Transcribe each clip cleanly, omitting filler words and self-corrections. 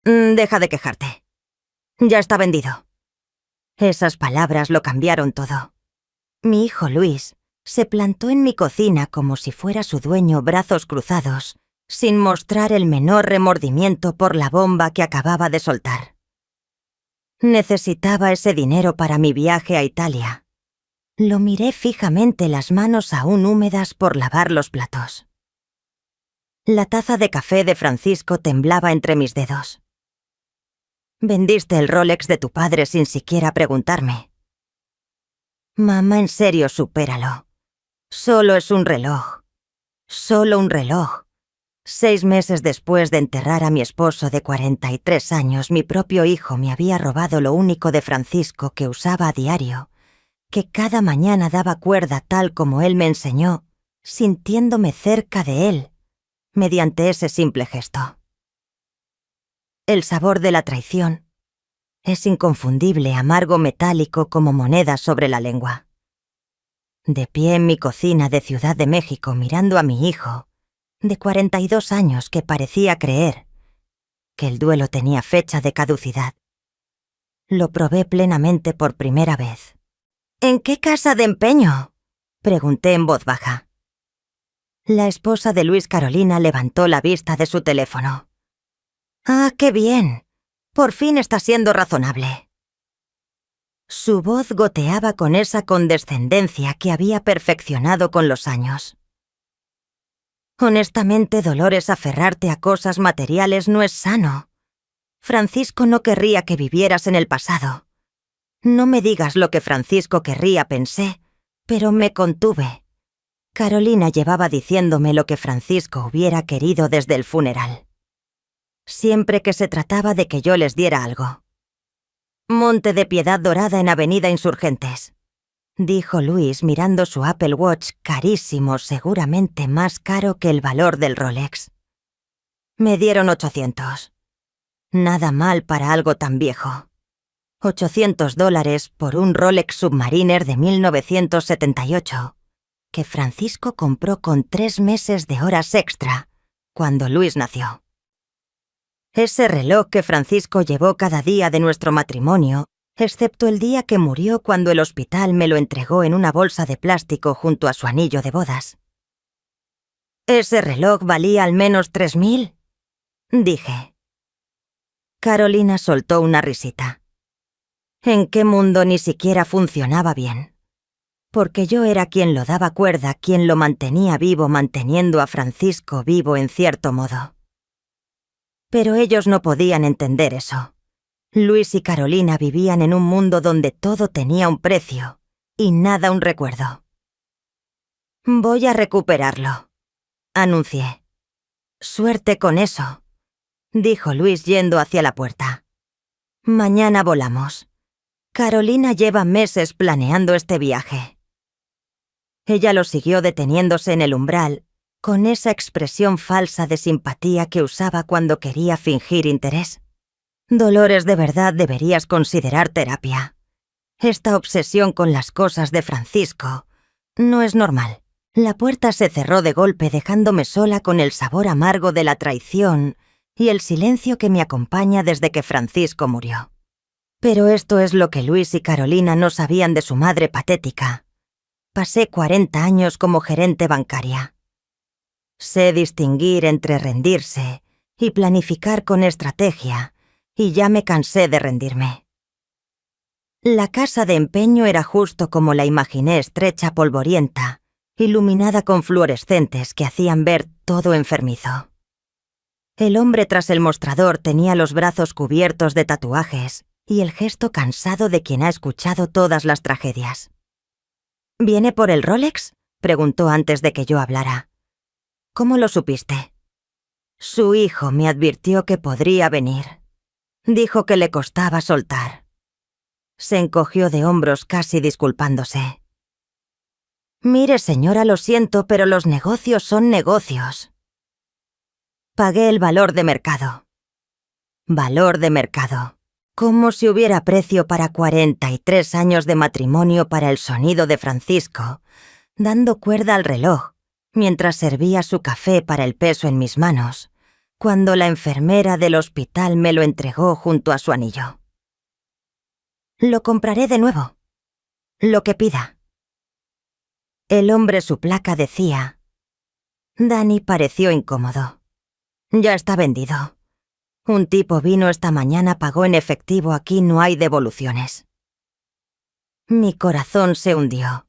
Deja de quejarte. Ya está vendido. Esas palabras lo cambiaron todo. Mi hijo Luis se plantó en mi cocina como si fuera su dueño, brazos cruzados, sin mostrar el menor remordimiento por la bomba que acababa de soltar. Necesitaba ese dinero para mi viaje a Italia. Lo miré fijamente, las manos aún húmedas por lavar los platos. La taza de café de Francisco temblaba entre mis dedos. Vendiste el Rolex de tu padre sin siquiera preguntarme. Mamá, en serio, supéralo. Solo es un reloj. Solo un reloj. 6 meses después de enterrar a mi esposo de 43 años, mi propio hijo me había robado lo único de Francisco que usaba a diario, que cada mañana daba cuerda tal como él me enseñó, sintiéndome cerca de él, mediante ese simple gesto. El sabor de la traición es inconfundible, amargo, metálico como moneda sobre la lengua. De pie en mi cocina de Ciudad de México, mirando a mi hijo, de 42 años, que parecía creer que el duelo tenía fecha de caducidad, lo probé plenamente por primera vez. ¿En qué casa de empeño?, pregunté en voz baja. La esposa de Luis, Carolina, levantó la vista de su teléfono. «Ah, qué bien. Por fin está siendo razonable». Su voz goteaba con esa condescendencia que había perfeccionado con los años. Honestamente, Dolores, aferrarte a cosas materiales no es sano. Francisco no querría que vivieras en el pasado. No me digas lo que Francisco querría, pensé, pero me contuve. Carolina llevaba diciéndome lo que Francisco hubiera querido desde el funeral. Siempre que se trataba de que yo les diera algo. «Monte de Piedad Dorada en Avenida Insurgentes», dijo Luis mirando su Apple Watch, carísimo, seguramente más caro que el valor del Rolex. Me dieron 800. Nada mal para algo tan viejo. $800 por un Rolex Submariner de 1978, que Francisco compró con 3 meses de horas extra, cuando Luis nació. Ese reloj que Francisco llevó cada día de nuestro matrimonio, excepto el día que murió, cuando el hospital me lo entregó en una bolsa de plástico junto a su anillo de bodas. ¿Ese reloj valía al menos 3.000? Dije. Carolina soltó una risita. ¿En qué mundo ni siquiera funcionaba bien? Porque yo era quien lo daba cuerda, quien lo mantenía vivo, manteniendo a Francisco vivo en cierto modo. Pero ellos no podían entender eso. Luis y Carolina vivían en un mundo donde todo tenía un precio y nada un recuerdo. «Voy a recuperarlo», anuncié. «Suerte con eso», dijo Luis yendo hacia la puerta. «Mañana volamos. Carolina lleva meses planeando este viaje». Ella lo siguió deteniéndose en el umbral, con esa expresión falsa de simpatía que usaba cuando quería fingir interés. «Dolores, de verdad deberías considerar terapia. Esta obsesión con las cosas de Francisco no es normal». La puerta se cerró de golpe, dejándome sola con el sabor amargo de la traición y el silencio que me acompaña desde que Francisco murió. Pero esto es lo que Luis y Carolina no sabían de su madre patética. Pasé 40 años como gerente bancaria. Sé distinguir entre rendirse y planificar con estrategia, y ya me cansé de rendirme. La casa de empeño era justo como la imaginé, estrecha, polvorienta, iluminada con fluorescentes que hacían ver todo enfermizo. El hombre tras el mostrador tenía los brazos cubiertos de tatuajes y el gesto cansado de quien ha escuchado todas las tragedias. «¿Viene por el Rolex?», preguntó antes de que yo hablara. «¿Cómo lo supiste?». «Su hijo me advirtió que podría venir. Dijo que le costaba soltar». Se encogió de hombros, casi disculpándose. «Mire, señora, lo siento, pero los negocios son negocios». Pagué el valor de mercado. Valor de mercado. Como si hubiera precio para 43 años de matrimonio para el sonido de Francisco, dando cuerda al reloj, mientras servía su café para el peso en mis manos, cuando la enfermera del hospital me lo entregó junto a su anillo. Lo compraré de nuevo. Lo que pida. El hombre su placa decía. Danny pareció incómodo. Ya está vendido. Un tipo vino esta mañana, pagó en efectivo, aquí no hay devoluciones. Mi corazón se hundió.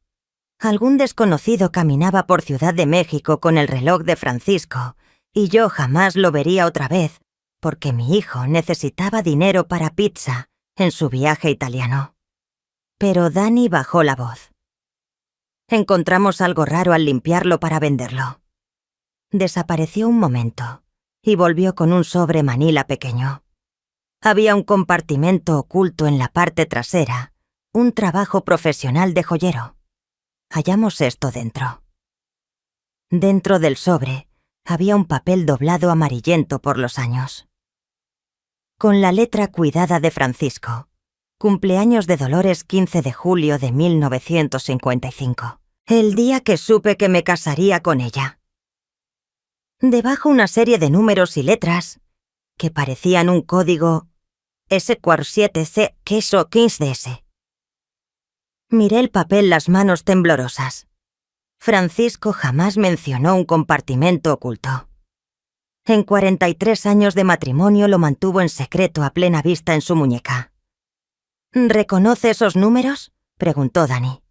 Algún desconocido caminaba por Ciudad de México con el reloj de Francisco, y yo jamás lo vería otra vez, porque mi hijo necesitaba dinero para pizza en su viaje italiano. Pero Danny bajó la voz. Encontramos algo raro al limpiarlo para venderlo. Desapareció un momento y volvió con un sobre manila pequeño. Había un compartimento oculto en la parte trasera, un trabajo profesional de joyero. Hallamos esto dentro. Dentro del sobre había un papel doblado amarillento por los años. Con la letra cuidada de Francisco. Cumpleaños de Dolores, 15 de julio de 1955. El día que supe que me casaría con ella. Debajo una serie de números y letras que parecían un código S47C queso 15S. Miré el papel, las manos temblorosas. Francisco jamás mencionó un compartimento oculto. En 43 años de matrimonio lo mantuvo en secreto a plena vista en su muñeca. ¿Reconoce esos números?, preguntó Danny.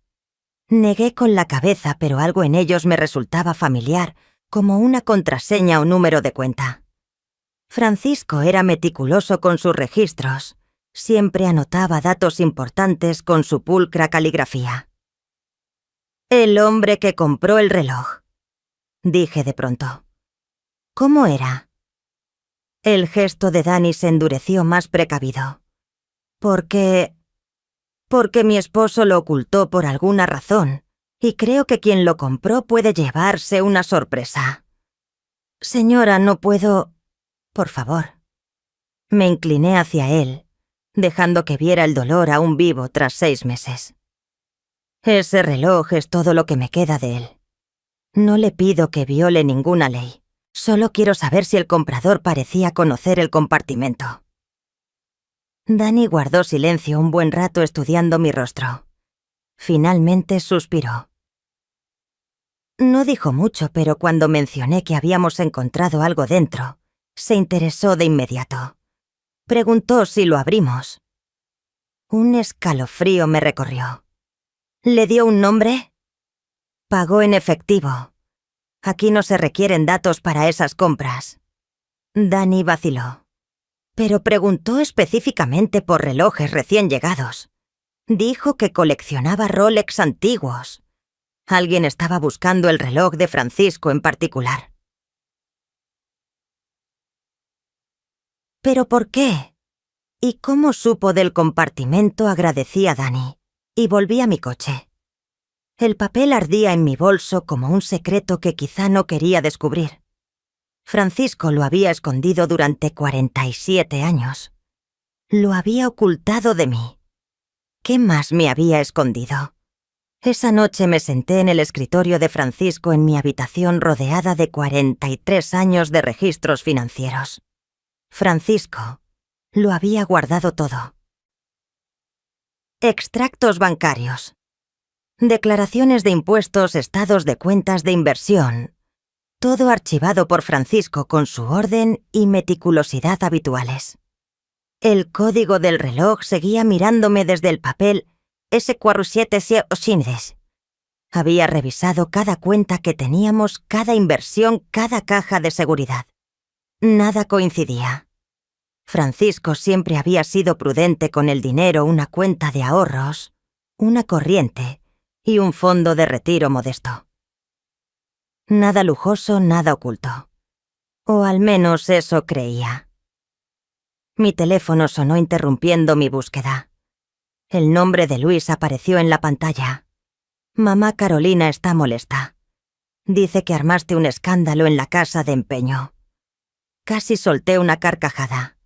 Negué con la cabeza, pero algo en ellos me resultaba familiar, como una contraseña o número de cuenta. Francisco era meticuloso con sus registros. Siempre anotaba datos importantes con su pulcra caligrafía. El hombre que compró el reloj, dije de pronto. ¿Cómo era? El gesto de Danny se endureció más precavido. Porque mi esposo lo ocultó por alguna razón, y creo que quien lo compró puede llevarse una sorpresa. Señora, no puedo... Por favor. Me incliné hacia él, dejando que viera el dolor aún vivo tras 6 meses. Ese reloj es todo lo que me queda de él. No le pido que viole ninguna ley. Solo quiero saber si el comprador parecía conocer el compartimento. Danny guardó silencio un buen rato estudiando mi rostro. Finalmente suspiró. No dijo mucho, pero cuando mencioné que habíamos encontrado algo dentro, se interesó de inmediato. Preguntó si lo abrimos. Un escalofrío me recorrió. ¿Le dio un nombre? Pagó en efectivo. Aquí no se requieren datos para esas compras. Danny vaciló. Pero preguntó específicamente por relojes recién llegados. Dijo que coleccionaba Rolex antiguos. Alguien estaba buscando el reloj de Francisco en particular. ¿Pero por qué? ¿Y cómo supo del compartimento? Agradecí a Danny y volví a mi coche. El papel ardía en mi bolso como un secreto que quizá no quería descubrir. Francisco lo había escondido durante 47 años. Lo había ocultado de mí. ¿Qué más me había escondido? Esa noche me senté en el escritorio de Francisco en mi habitación rodeada de 43 años de registros financieros. Francisco lo había guardado todo. Extractos bancarios, declaraciones de impuestos, estados de cuentas de inversión, todo archivado por Francisco con su orden y meticulosidad habituales. El código del reloj seguía mirándome desde el papel S47C. Había revisado cada cuenta que teníamos, cada inversión, cada caja de seguridad. Nada coincidía. Francisco siempre había sido prudente con el dinero, una cuenta de ahorros, una corriente y un fondo de retiro modesto. Nada lujoso, nada oculto. O al menos eso creía. Mi teléfono sonó interrumpiendo mi búsqueda. El nombre de Luis apareció en la pantalla. Mamá Carolina está molesta. Dice que armaste un escándalo en la casa de empeño. Casi solté una carcajada.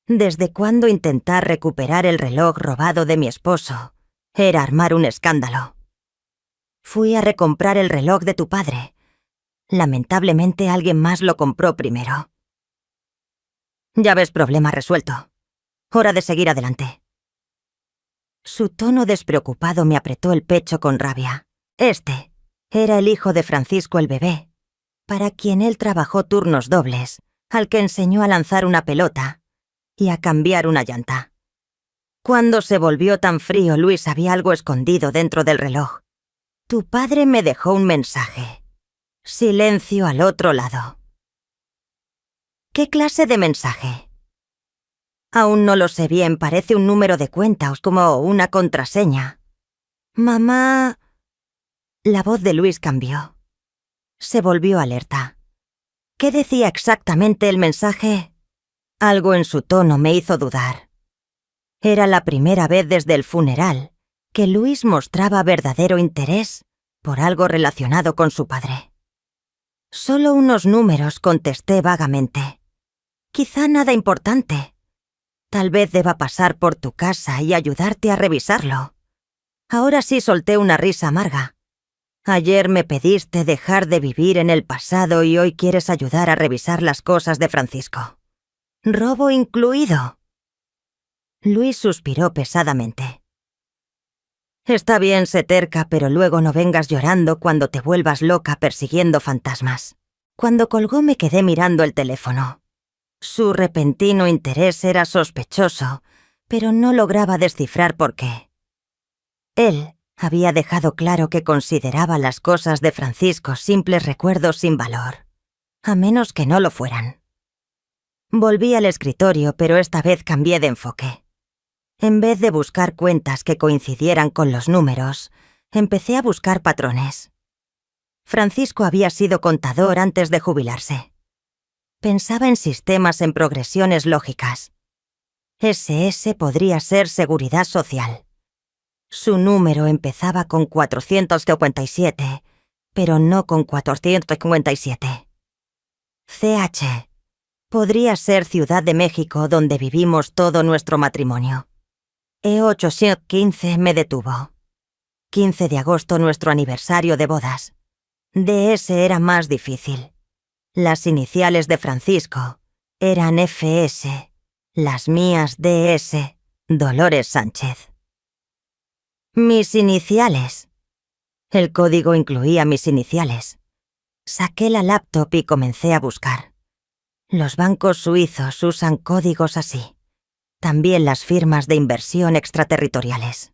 ¿Desde cuándo intentar recuperar el reloj robado de mi esposo era armar un escándalo? Fui a recomprar el reloj de tu padre. Lamentablemente alguien más lo compró primero. Ya ves, problema resuelto. Hora de seguir adelante. Su tono despreocupado me apretó el pecho con rabia. Este era el hijo de Francisco el bebé, para quien él trabajó turnos dobles, al que enseñó a lanzar una pelota y a cambiar una llanta. Cuando se volvió tan frío, Luis había algo escondido dentro del reloj. Tu padre me dejó un mensaje. Silencio al otro lado. ¿Qué clase de mensaje? Aún no lo sé bien, parece un número de cuenta o como una contraseña. Mamá... La voz de Luis cambió. Se volvió alerta. ¿Qué decía exactamente el mensaje? Algo en su tono me hizo dudar. Era la primera vez desde el funeral que Luis mostraba verdadero interés por algo relacionado con su padre. Solo unos números, contesté vagamente. Quizá nada importante. Tal vez deba pasar por tu casa y ayudarte a revisarlo. Ahora sí solté una risa amarga. Ayer me pediste dejar de vivir en el pasado y hoy quieres ayudar a revisar las cosas de Francisco. ¿Robo incluido? Luis suspiró pesadamente. Está bien, sé terca, pero luego no vengas llorando cuando te vuelvas loca persiguiendo fantasmas. Cuando colgó me quedé mirando el teléfono. Su repentino interés era sospechoso, pero no lograba descifrar por qué. Él había dejado claro que consideraba las cosas de Francisco simples recuerdos sin valor, a menos que no lo fueran. Volví al escritorio, pero esta vez cambié de enfoque. En vez de buscar cuentas que coincidieran con los números, empecé a buscar patrones. Francisco había sido contador antes de jubilarse. Pensaba en sistemas en progresiones lógicas. SS podría ser seguridad social. Su número empezaba con 457, pero no con 457. CH podría ser Ciudad de México, donde vivimos todo nuestro matrimonio. E815 me detuvo. 15 de agosto, nuestro aniversario de bodas. DS era más difícil. Las iniciales de Francisco eran FS, las mías DS, Dolores Sánchez. Mis iniciales. El código incluía mis iniciales. Saqué la laptop y comencé a buscar. Los bancos suizos usan códigos así. También las firmas de inversión extraterritoriales.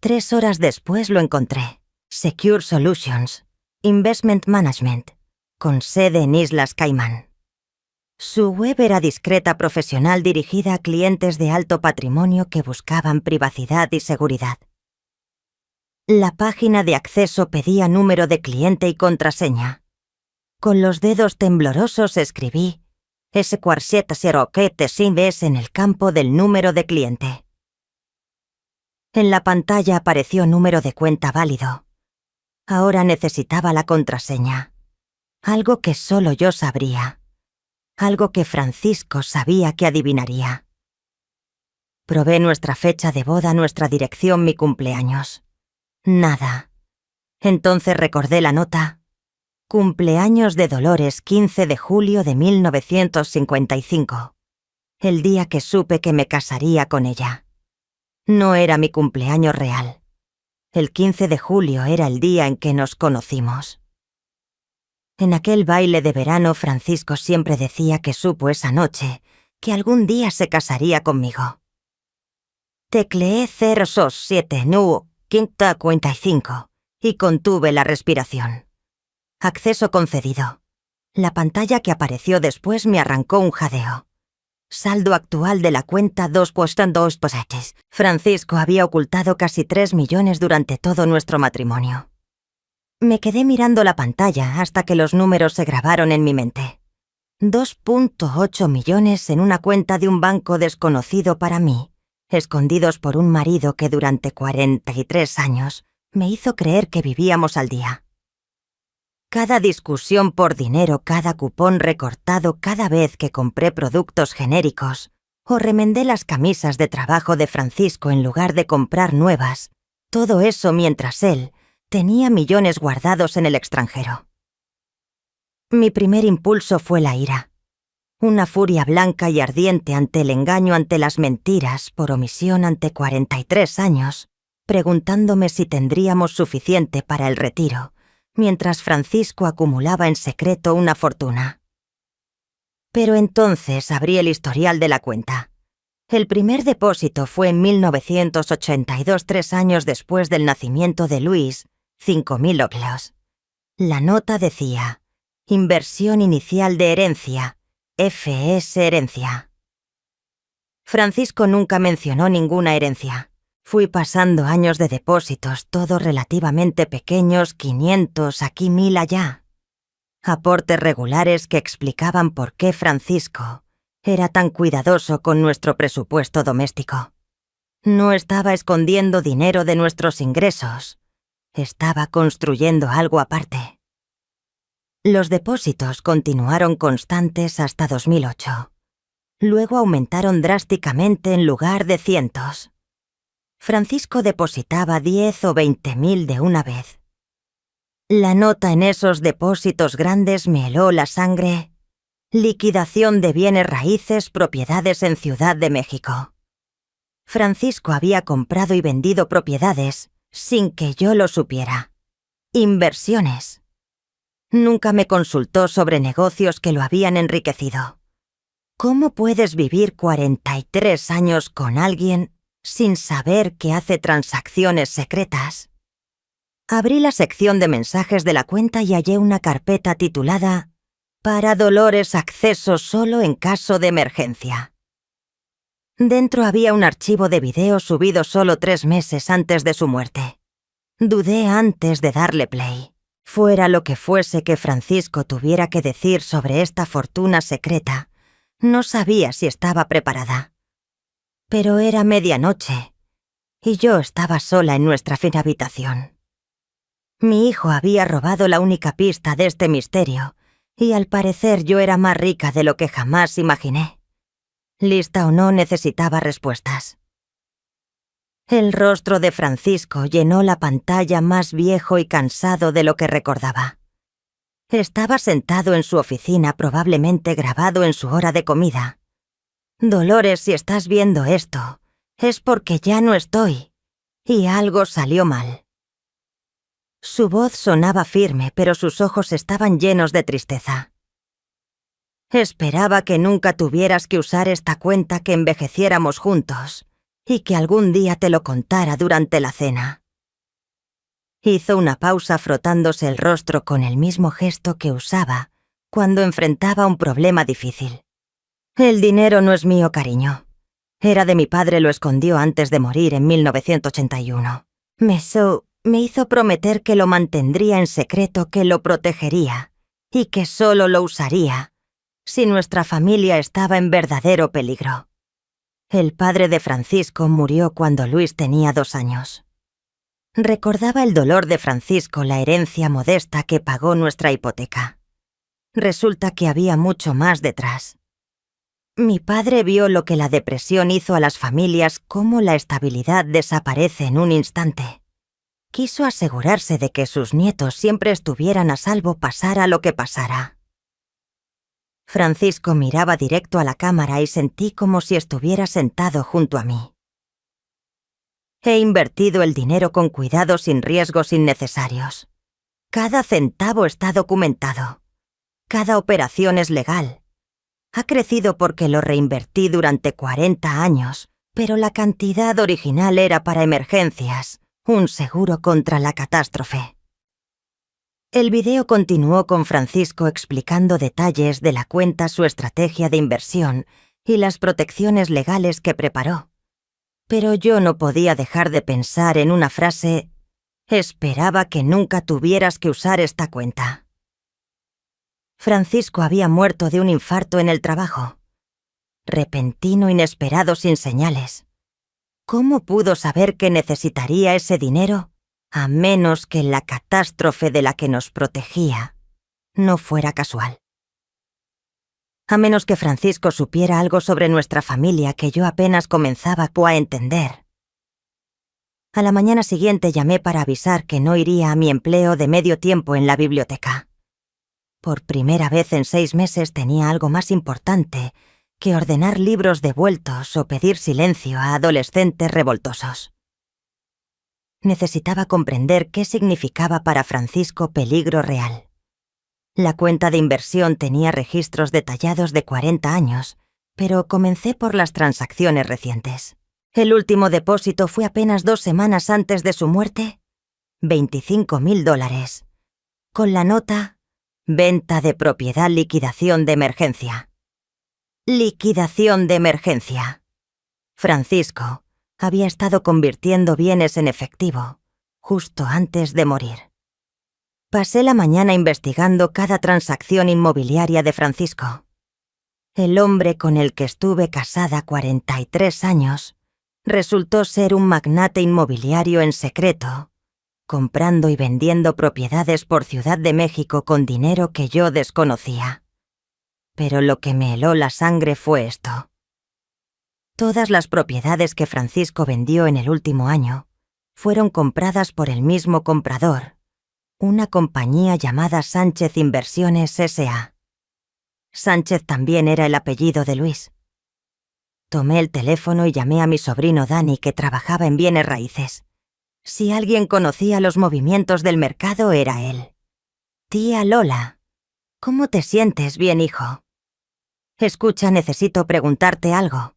3 horas después lo encontré. Secure Solutions, Investment Management, con sede en Islas Caimán. Su web era discreta, profesional, dirigida a clientes de alto patrimonio que buscaban privacidad y seguridad. La página de acceso pedía número de cliente y contraseña. Con los dedos temblorosos escribí S4707 en el campo del número de cliente. En la pantalla apareció número de cuenta válido. Ahora necesitaba la contraseña. Algo que solo yo sabría. Algo que Francisco sabía que adivinaría. Probé nuestra fecha de boda, nuestra dirección, mi cumpleaños. Nada. Entonces recordé la nota. Cumpleaños de Dolores, 15 de julio de 1955. El día que supe que me casaría con ella. No era mi cumpleaños real. El 15 de julio era el día en que nos conocimos. En aquel baile de verano, Francisco siempre decía que supo esa noche que algún día se casaría conmigo. Tecleé 067 nu 545 y contuve la respiración. Acceso concedido. La pantalla que apareció después me arrancó un jadeo. Saldo actual de la cuenta 2 poseches. Francisco había ocultado casi 3 millones durante todo nuestro matrimonio. Me quedé mirando la pantalla hasta que los números se grabaron en mi mente. 2.8 millones en una cuenta de un banco desconocido para mí, escondidos por un marido que durante 43 años me hizo creer que vivíamos al día. Cada discusión por dinero, cada cupón recortado cada vez que compré productos genéricos o remendé las camisas de trabajo de Francisco en lugar de comprar nuevas, todo eso mientras él tenía millones guardados en el extranjero. Mi primer impulso fue la ira. una furia blanca y ardiente ante el engaño, ante las mentiras, por omisión ante 43 años, preguntándome si tendríamos suficiente para el retiro, mientras Francisco acumulaba en secreto una fortuna. Pero entonces abrí el historial de la cuenta. El primer depósito fue en 1982, 3 años después del nacimiento de Luis, 5.000 óleos. La nota decía: inversión inicial de herencia, FS Herencia. Francisco nunca mencionó ninguna herencia. Fui pasando años de depósitos, todos relativamente pequeños, 500 aquí, 1.000 allá. Aportes regulares que explicaban por qué Francisco era tan cuidadoso con nuestro presupuesto doméstico. No estaba escondiendo dinero de nuestros ingresos. Estaba construyendo algo aparte. Los depósitos continuaron constantes hasta 2008. Luego aumentaron drásticamente en lugar de cientos. Francisco depositaba 10 o 20.000 de una vez. La nota en esos depósitos grandes me heló la sangre. Liquidación de bienes raíces, propiedades en Ciudad de México. Francisco había comprado y vendido propiedades sin que yo lo supiera. Inversiones. Nunca me consultó sobre negocios que lo habían enriquecido. ¿Cómo puedes vivir 43 años con alguien sin saber que hace transacciones secretas? Abrí la sección de mensajes de la cuenta y hallé una carpeta titulada «Para Dolores acceso solo en caso de emergencia». Dentro había un archivo de video subido solo 3 meses antes de su muerte. Dudé antes de darle play. Fuera lo que fuese que Francisco tuviera que decir sobre esta fortuna secreta, no sabía si estaba preparada. Pero era medianoche, y yo estaba sola en nuestra fina habitación. Mi hijo había robado la única pista de este misterio, y al parecer yo era más rica de lo que jamás imaginé. Lista o no, necesitaba respuestas. El rostro de Francisco llenó la pantalla, más viejo y cansado de lo que recordaba. Estaba sentado en su oficina, probablemente grabado en su hora de comida. «Dolores, si estás viendo esto, es porque ya no estoy, y algo salió mal». Su voz sonaba firme, pero sus ojos estaban llenos de tristeza. «Esperaba que nunca tuvieras que usar esta cuenta, que envejeciéramos juntos, y que algún día te lo contara durante la cena». Hizo una pausa frotándose el rostro con el mismo gesto que usaba cuando enfrentaba un problema difícil. «El dinero no es mío, cariño. Era de mi padre, lo escondió antes de morir en 1981. Me hizo prometer que lo mantendría en secreto, que lo protegería, y que solo lo usaría si nuestra familia estaba en verdadero peligro». El padre de Francisco murió cuando Luis tenía 2 años. Recordaba el dolor de Francisco, la herencia modesta que pagó nuestra hipoteca. Resulta que había mucho más detrás. Mi padre vio lo que la depresión hizo a las familias, cómo la estabilidad desaparece en un instante. Quiso asegurarse de que sus nietos siempre estuvieran a salvo, pasara lo que pasara. Francisco miraba directo a la cámara y sentí como si estuviera sentado junto a mí. He invertido el dinero con cuidado, sin riesgos innecesarios. Cada centavo está documentado. Cada operación es legal. Ha crecido porque lo reinvertí durante 40 años, pero la cantidad original era para emergencias, un seguro contra la catástrofe. El video continuó con Francisco explicando detalles de la cuenta, su estrategia de inversión y las protecciones legales que preparó. Pero yo no podía dejar de pensar en una frase: «Esperaba que nunca tuvieras que usar esta cuenta». Francisco había muerto de un infarto en el trabajo. Repentino, inesperado, sin señales. ¿Cómo pudo saber que necesitaría ese dinero? A menos que la catástrofe de la que nos protegía no fuera casual. A menos que Francisco supiera algo sobre nuestra familia que yo apenas comenzaba a entender. A la mañana siguiente llamé para avisar que no iría a mi empleo de medio tiempo en la biblioteca. Por primera vez en 6 meses tenía algo más importante que ordenar libros devueltos o pedir silencio a adolescentes revoltosos. Necesitaba comprender qué significaba para Francisco peligro real. La cuenta de inversión tenía registros detallados de 40 años, pero comencé por las transacciones recientes. El último depósito fue apenas 2 semanas antes de su muerte, $25.000, con la nota «Venta de propiedad, liquidación de emergencia». Liquidación de emergencia. Francisco había estado convirtiendo bienes en efectivo, justo antes de morir. Pasé la mañana investigando cada transacción inmobiliaria de Francisco. El hombre con el que estuve casada 43 años resultó ser un magnate inmobiliario en secreto, comprando y vendiendo propiedades por Ciudad de México con dinero que yo desconocía. Pero lo que me heló la sangre fue esto. Todas las propiedades que Francisco vendió en el último año fueron compradas por el mismo comprador, una compañía llamada Sánchez Inversiones S.A. Sánchez también era el apellido de Luis. Tomé el teléfono y llamé a mi sobrino Dani, que trabajaba en bienes raíces. Si alguien conocía los movimientos del mercado, era él. «Tía Lola, ¿cómo te sientes? Bien, hijo. Escucha, necesito preguntarte algo.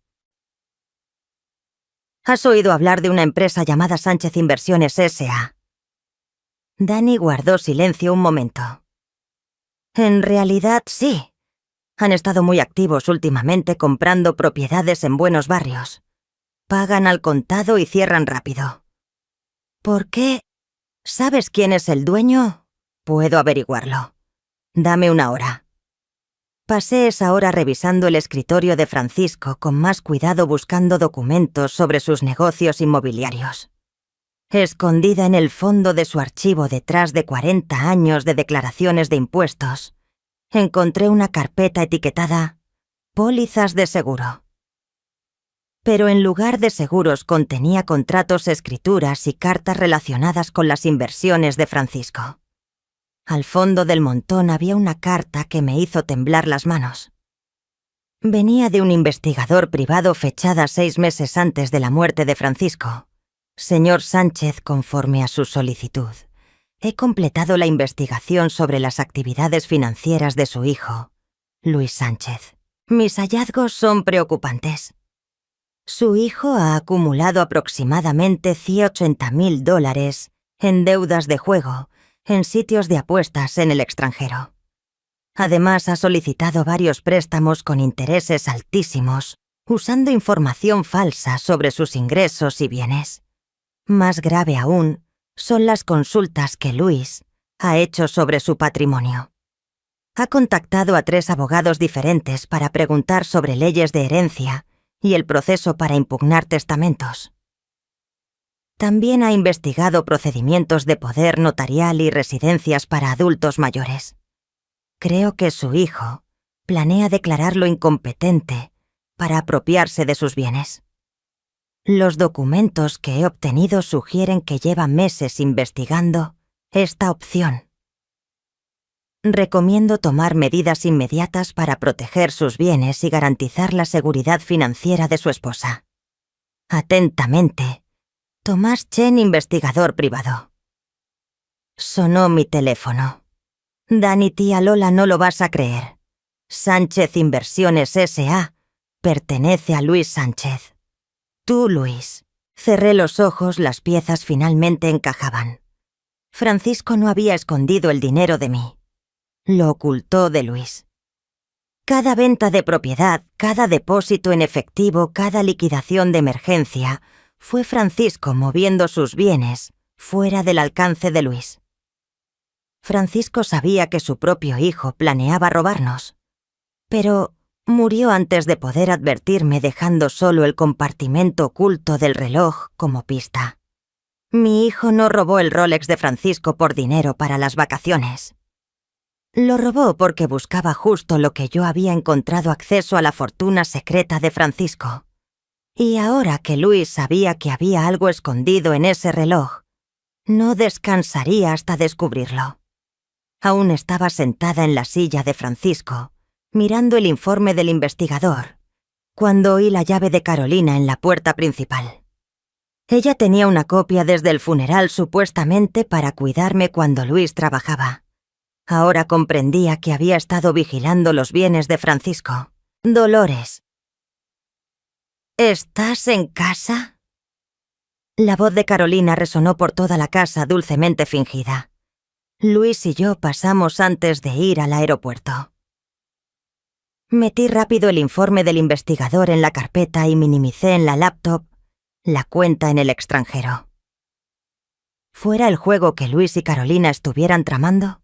¿Has oído hablar de una empresa llamada Sánchez Inversiones S.A.?» Dani guardó silencio un momento. «En realidad, sí. Han estado muy activos últimamente comprando propiedades en buenos barrios. Pagan al contado y cierran rápido. ¿Por qué? ¿Sabes quién es el dueño? Puedo averiguarlo. Dame una hora». Pasé esa hora revisando el escritorio de Francisco con más cuidado, buscando documentos sobre sus negocios inmobiliarios. Escondida en el fondo de su archivo detrás de 40 años de declaraciones de impuestos, encontré una carpeta etiquetada «Pólizas de seguro». Pero en lugar de seguros contenía contratos, escrituras y cartas relacionadas con las inversiones de Francisco. Al fondo del montón había una carta que me hizo temblar las manos. Venía de un investigador privado, fechada 6 meses antes de la muerte de Francisco. «Señor Sánchez, conforme a su solicitud, he completado la investigación sobre las actividades financieras de su hijo, Luis Sánchez. Mis hallazgos son preocupantes. Su hijo ha acumulado aproximadamente $180.000 en deudas de juego en sitios de apuestas en el extranjero. Además, ha solicitado varios préstamos con intereses altísimos, usando información falsa sobre sus ingresos y bienes. Más grave aún son las consultas que Luis ha hecho sobre su patrimonio. Ha contactado a 3 abogados diferentes para preguntar sobre leyes de herencia y el proceso para impugnar testamentos. También ha investigado procedimientos de poder notarial y residencias para adultos mayores. Creo que su hijo planea declararlo incompetente para apropiarse de sus bienes. Los documentos que he obtenido sugieren que lleva meses investigando esta opción. Recomiendo tomar medidas inmediatas para proteger sus bienes y garantizar la seguridad financiera de su esposa. Atentamente, Tomás Chen, investigador privado». Sonó mi teléfono. «Dani, tía Lola, no lo vas a creer. Sánchez Inversiones S.A. pertenece a Luis Sánchez. Tú, Luis». Cerré los ojos, las piezas finalmente encajaban. Francisco no había escondido el dinero de mí. Lo ocultó de Luis. Cada venta de propiedad, cada depósito en efectivo, cada liquidación de emergencia, fue Francisco moviendo sus bienes fuera del alcance de Luis. Francisco sabía que su propio hijo planeaba robarnos, pero murió antes de poder advertirme, dejando solo el compartimento oculto del reloj como pista. Mi hijo no robó el Rolex de Francisco por dinero para las vacaciones. Lo robó porque buscaba justo lo que yo había encontrado: acceso a la fortuna secreta de Francisco. Y ahora que Luis sabía que había algo escondido en ese reloj, no descansaría hasta descubrirlo. Aún estaba sentada en la silla de Francisco, mirando el informe del investigador, cuando oí la llave de Carolina en la puerta principal. Ella tenía una copia desde el funeral supuestamente para cuidarme cuando Luis trabajaba. Ahora comprendía que había estado vigilando los bienes de Francisco. Dolores. ¿Estás en casa? La voz de Carolina resonó por toda la casa dulcemente fingida. Luis y yo pasamos antes de ir al aeropuerto. Metí rápido el informe del investigador en la carpeta y minimicé en la laptop la cuenta en el extranjero. Fuera el juego que Luis y Carolina estuvieran tramando,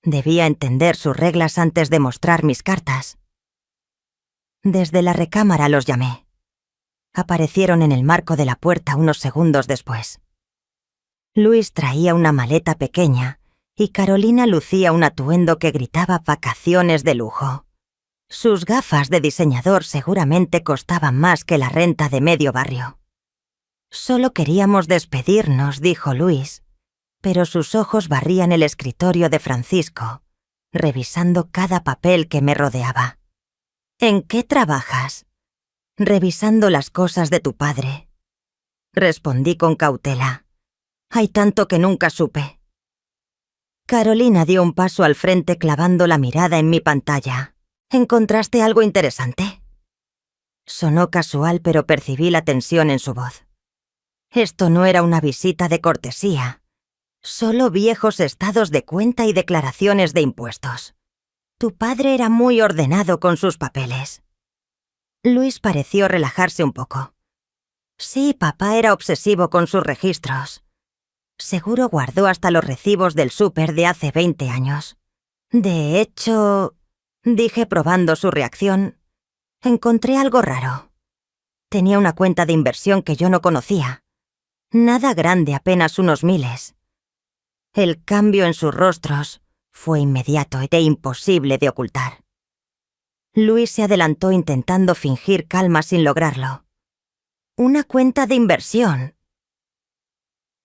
debía entender sus reglas antes de mostrar mis cartas. Desde la recámara los llamé. Aparecieron en el marco de la puerta unos segundos después. Luis traía una maleta pequeña y Carolina lucía un atuendo que gritaba vacaciones de lujo. Sus gafas de diseñador seguramente costaban más que la renta de medio barrio. Solo queríamos despedirnos, dijo Luis, pero sus ojos barrían el escritorio de Francisco, revisando cada papel que me rodeaba. ¿En qué trabajas? Revisando las cosas de tu padre. Respondí con cautela. Hay tanto que nunca supe. Carolina dio un paso al frente clavando la mirada en mi pantalla. ¿Encontraste algo interesante? Sonó casual, pero percibí la tensión en su voz. Esto no era una visita de cortesía, solo viejos estados de cuenta y declaraciones de impuestos. Tu padre era muy ordenado con sus papeles. Luis pareció relajarse un poco. Sí, papá era obsesivo con sus registros. Seguro guardó hasta los recibos del súper de hace 20 años. De hecho, dije probando su reacción, encontré algo raro. Tenía una cuenta de inversión que yo no conocía. Nada grande, apenas unos miles. El cambio en sus rostros fue inmediato e imposible de ocultar. Luis se adelantó intentando fingir calma sin lograrlo. Una cuenta de inversión.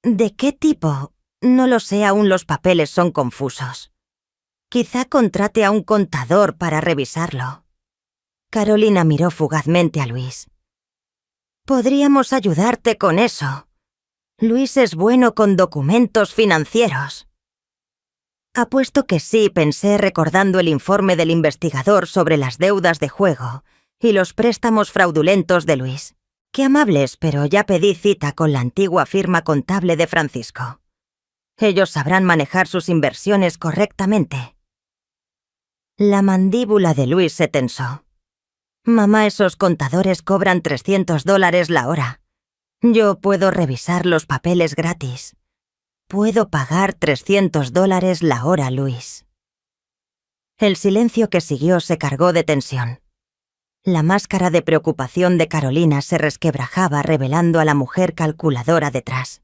¿De qué tipo? No lo sé, aún los papeles son confusos. Quizá contrate a un contador para revisarlo. Carolina miró fugazmente a Luis. Podríamos ayudarte con eso. Luis es bueno con documentos financieros. Apuesto que sí, pensé recordando el informe del investigador sobre las deudas de juego y los préstamos fraudulentos de Luis. Qué amables, pero ya pedí cita con la antigua firma contable de Francisco. Ellos sabrán manejar sus inversiones correctamente. La mandíbula de Luis se tensó. Mamá, esos contadores cobran $300 la hora. Yo puedo revisar los papeles gratis. Puedo pagar $300 la hora, Luis. El silencio que siguió se cargó de tensión. La máscara de preocupación de Carolina se resquebrajaba revelando a la mujer calculadora detrás.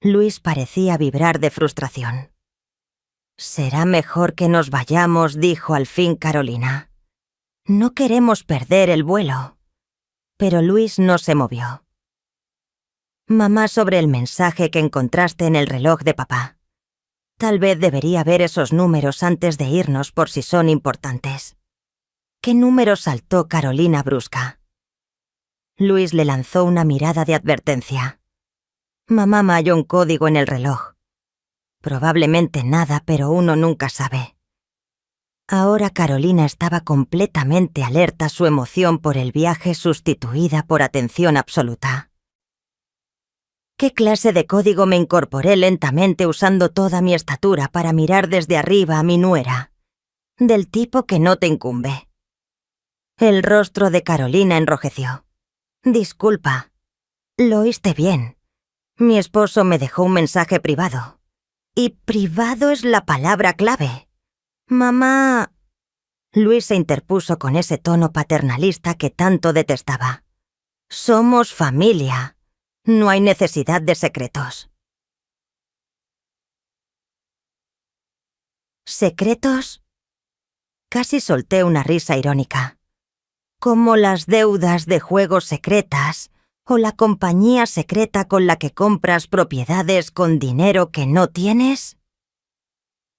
Luis parecía vibrar de frustración. «Será mejor que nos vayamos», dijo al fin Carolina. «No queremos perder el vuelo». Pero Luis no se movió. «Mamá, sobre el mensaje que encontraste en el reloj de papá. Tal vez debería ver esos números antes de irnos por si son importantes». «¿Qué número?», saltó Carolina brusca. Luis le lanzó una mirada de advertencia. «Mamá halló un código en el reloj. Probablemente nada, pero uno nunca sabe». Ahora Carolina estaba completamente alerta, su emoción por el viaje sustituida por atención absoluta. ¿Qué clase de código? Me incorporé lentamente usando toda mi estatura para mirar desde arriba a mi nuera. Del tipo que no te incumbe. El rostro de Carolina enrojeció. «Disculpa. Lo oíste bien. Mi esposo me dejó un mensaje privado. Y privado es la palabra clave. Mamá...» Luis se interpuso con ese tono paternalista que tanto detestaba. «Somos familia. No hay necesidad de secretos». ¿Secretos? Casi solté una risa irónica. ¿Como las deudas de juegos secretas o la compañía secreta con la que compras propiedades con dinero que no tienes?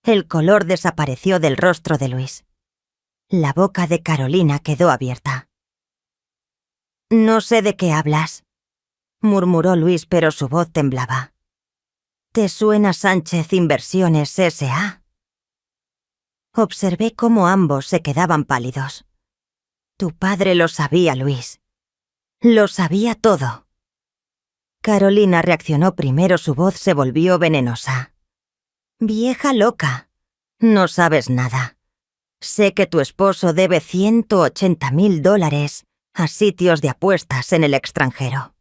El color desapareció del rostro de Luis. La boca de Carolina quedó abierta. «No sé de qué hablas», murmuró Luis, pero su voz temblaba. «¿Te suena Sánchez Inversiones S.A.?» Observé cómo ambos se quedaban pálidos. «Tu padre lo sabía, Luis. Lo sabía todo». Carolina reaccionó primero, su voz se volvió venenosa. «Vieja loca, no sabes nada. Sé que tu esposo debe $180.000 a sitios de apuestas en el extranjero.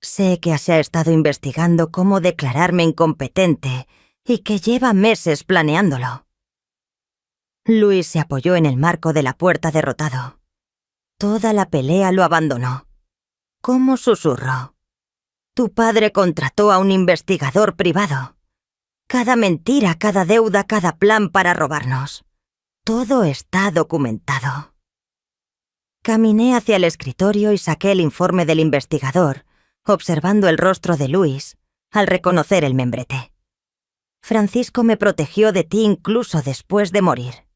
Sé que se ha estado investigando cómo declararme incompetente y que lleva meses planeándolo». Luis se apoyó en el marco de la puerta derrotado. Toda la pelea lo abandonó. ¿Cómo susurró? «Tu padre contrató a un investigador privado. Cada mentira, cada deuda, cada plan para robarnos. Todo está documentado». Caminé hacia el escritorio y saqué el informe del investigador, observando el rostro de Luis al reconocer el membrete. «Francisco me protegió de ti incluso después de morir.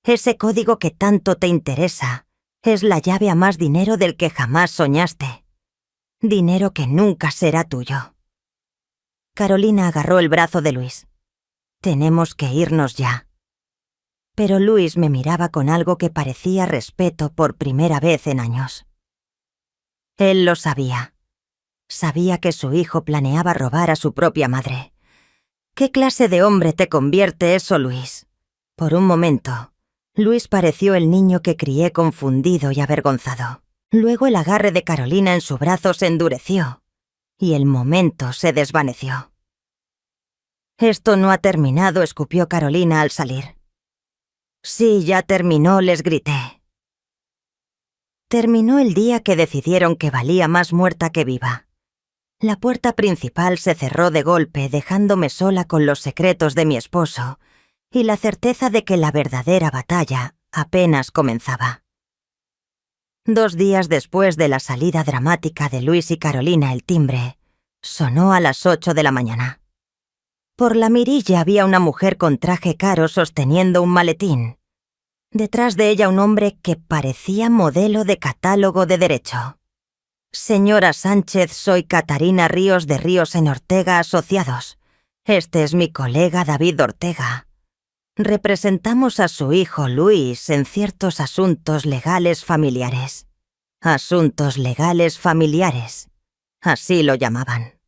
Ese código que tanto te interesa es la llave a más dinero del que jamás soñaste. Dinero que nunca será tuyo». Carolina agarró el brazo de Luis. «Tenemos que irnos ya». Pero Luis me miraba con algo que parecía respeto por primera vez en años. Él lo sabía. Sabía que su hijo planeaba robar a su propia madre. ¿Qué clase de hombre te convierte eso, Luis? Por un momento, Luis pareció el niño que crié confundido y avergonzado. Luego el agarre de Carolina en su brazo se endureció y el momento se desvaneció. «Esto no ha terminado», escupió Carolina al salir. «Sí, ya terminó», les grité. Terminó el día que decidieron que valía más muerta que viva. La puerta principal se cerró de golpe, dejándome sola con los secretos de mi esposo y la certeza de que la verdadera batalla apenas comenzaba. 2 días después de la salida dramática de Luis y Carolina, el timbre sonó a las 8 de la mañana. Por la mirilla había una mujer con traje caro sosteniendo un maletín. Detrás de ella un hombre que parecía modelo de catálogo de derecho. «Señora Sánchez, soy Catarina Ríos de Ríos en Ortega Asociados. Este es mi colega David Ortega. Representamos a su hijo Luis en ciertos asuntos legales familiares». Asuntos legales familiares. Así lo llamaban.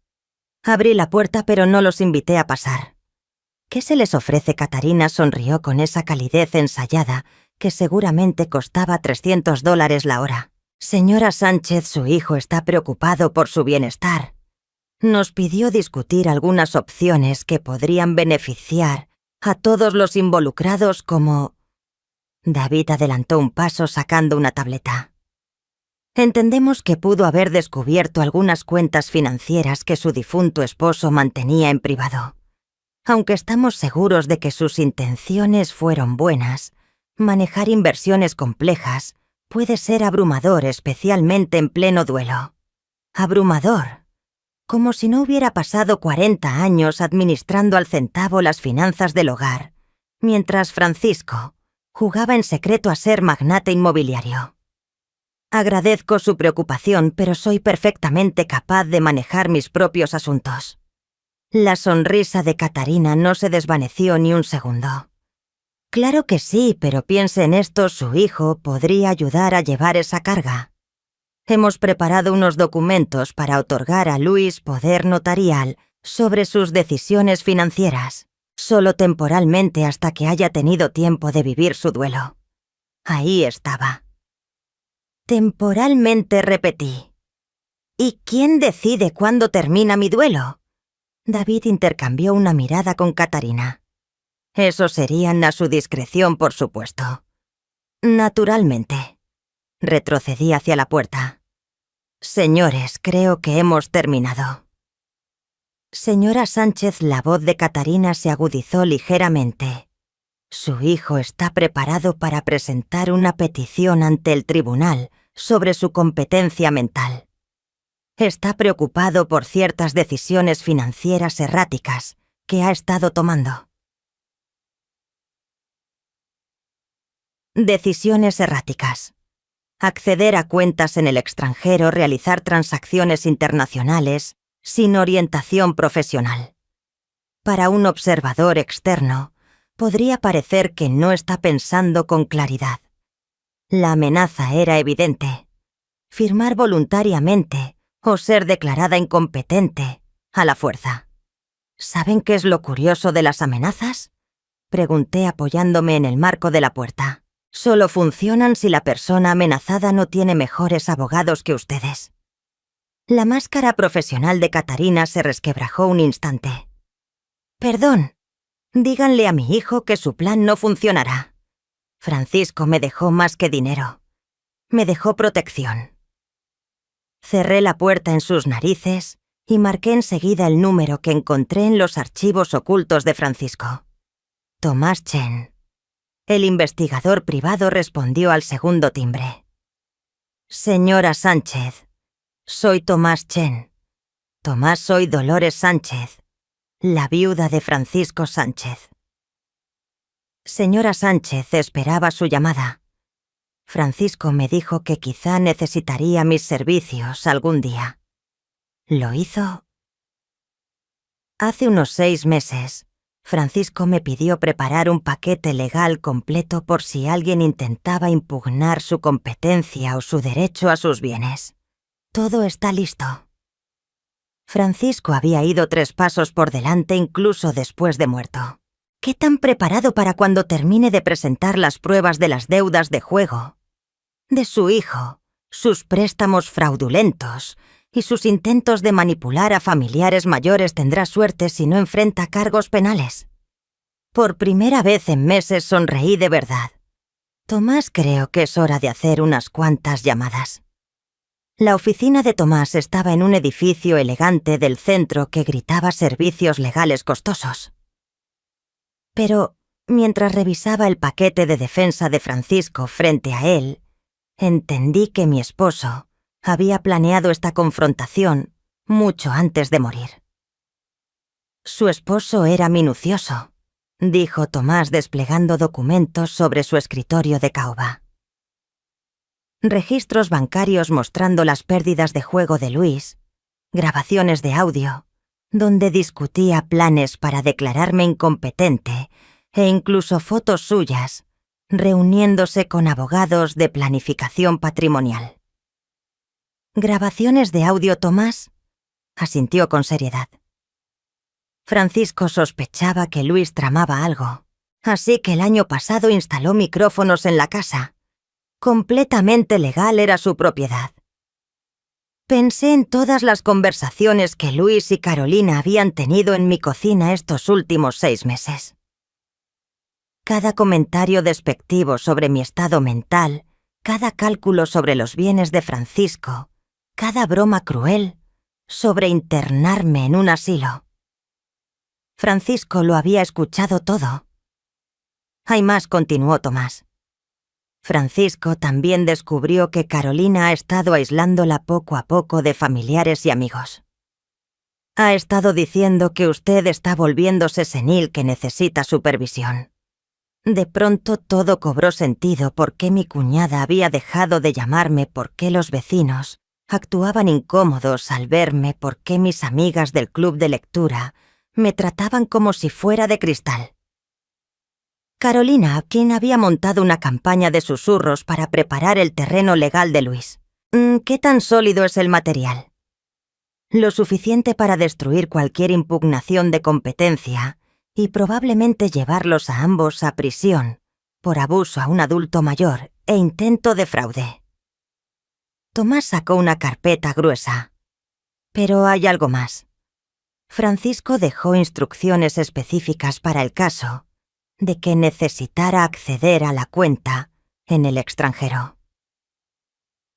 Abrí la puerta, pero no los invité a pasar. «¿Qué se les ofrece?», Catarina sonrió con esa calidez ensayada que seguramente costaba $300 la hora. «Señora Sánchez, su hijo está preocupado por su bienestar. Nos pidió discutir algunas opciones que podrían beneficiar a todos los involucrados como...». David adelantó un paso sacando una tableta. «Entendemos que pudo haber descubierto algunas cuentas financieras que su difunto esposo mantenía en privado. Aunque estamos seguros de que sus intenciones fueron buenas, manejar inversiones complejas puede ser abrumador, especialmente en pleno duelo. Abrumador. Como si no hubiera pasado 40 años administrando al centavo las finanzas del hogar, mientras Francisco jugaba en secreto a ser magnate inmobiliario. Agradezco su preocupación, pero soy perfectamente capaz de manejar mis propios asuntos». La sonrisa de Catarina no se desvaneció ni un segundo. «Claro que sí, pero piense en esto, su hijo podría ayudar a llevar esa carga. Hemos preparado unos documentos para otorgar a Luis poder notarial sobre sus decisiones financieras, solo temporalmente hasta que haya tenido tiempo de vivir su duelo». Ahí estaba. «Temporalmente», repetí. «¿Y quién decide cuándo termina mi duelo?». David intercambió una mirada con Catarina. «Eso serían a su discreción, por supuesto». «Naturalmente». Retrocedí hacia la puerta. «Señores, creo que hemos terminado». «Señora Sánchez», la voz de Catarina se agudizó ligeramente. «Su hijo está preparado para presentar una petición ante el tribunal sobre su competencia mental. Está preocupado por ciertas decisiones financieras erráticas que ha estado tomando. Decisiones erráticas. Acceder a cuentas en el extranjero, realizar transacciones internacionales sin orientación profesional. Para un observador externo, podría parecer que no está pensando con claridad. La amenaza era evidente. Firmar voluntariamente o ser declarada incompetente a la fuerza. ¿Saben qué es lo curioso de las amenazas? Pregunté apoyándome en el marco de la puerta. Solo funcionan si la persona amenazada no tiene mejores abogados que ustedes. La máscara profesional de Catarina se resquebrajó un instante. Perdón, díganle a mi hijo que su plan no funcionará. Francisco me dejó más que dinero. Me dejó protección. Cerré la puerta en sus narices y marqué enseguida el número que encontré en los archivos ocultos de Francisco. Tomás Chen. El investigador privado respondió al segundo timbre. Señora Sánchez, soy Tomás Chen. Tomás, soy Dolores Sánchez, la viuda de Francisco Sánchez. Señora Sánchez esperaba su llamada. Francisco me dijo que quizá necesitaría mis servicios algún día. ¿Lo hizo? Hace unos 6 meses, Francisco me pidió preparar un paquete legal completo por si alguien intentaba impugnar su competencia o su derecho a sus bienes. Todo está listo. Francisco había ido 3 pasos por delante incluso después de muerto. ¿Qué tan preparado para cuando termine de presentar las pruebas de las deudas de juego, de su hijo, sus préstamos fraudulentos y sus intentos de manipular a familiares mayores tendrá suerte si no enfrenta cargos penales? Por primera vez en meses sonreí de verdad. Tomás, creo que es hora de hacer unas cuantas llamadas. La oficina de Tomás estaba en un edificio elegante del centro que gritaba servicios legales costosos. Pero, mientras revisaba el paquete de defensa de Francisco frente a él, entendí que mi esposo había planeado esta confrontación mucho antes de morir. Su esposo era minucioso, dijo Tomás desplegando documentos sobre su escritorio de caoba. Registros bancarios mostrando las pérdidas de juego de Luis, grabaciones de audio, donde discutía planes para declararme incompetente e incluso fotos suyas, reuniéndose con abogados de planificación patrimonial. ¿Grabaciones de audio, Tomás? Asintió con seriedad. Francisco sospechaba que Luis tramaba algo, así que el año pasado instaló micrófonos en la casa. Completamente legal era su propiedad. Pensé en todas las conversaciones que Luis y Carolina habían tenido en mi cocina estos últimos 6 meses. Cada comentario despectivo sobre mi estado mental, cada cálculo sobre los bienes de Francisco, cada broma cruel sobre internarme en un asilo. Francisco lo había escuchado todo. Hay más, continuó Tomás. Francisco también descubrió que Carolina ha estado aislándola poco a poco de familiares y amigos. Ha estado diciendo que usted está volviéndose senil, que necesita supervisión. De pronto todo cobró sentido: por qué mi cuñada había dejado de llamarme, por qué los vecinos actuaban incómodos al verme, por qué mis amigas del club de lectura me trataban como si fuera de cristal. Carolina, quien había montado una campaña de susurros para preparar el terreno legal de Luis. ¿Qué tan sólido es el material? Lo suficiente para destruir cualquier impugnación de competencia y probablemente llevarlos a ambos a prisión por abuso a un adulto mayor e intento de fraude. Tomás sacó una carpeta gruesa. Pero hay algo más. Francisco dejó instrucciones específicas para el caso de que necesitara acceder a la cuenta en el extranjero.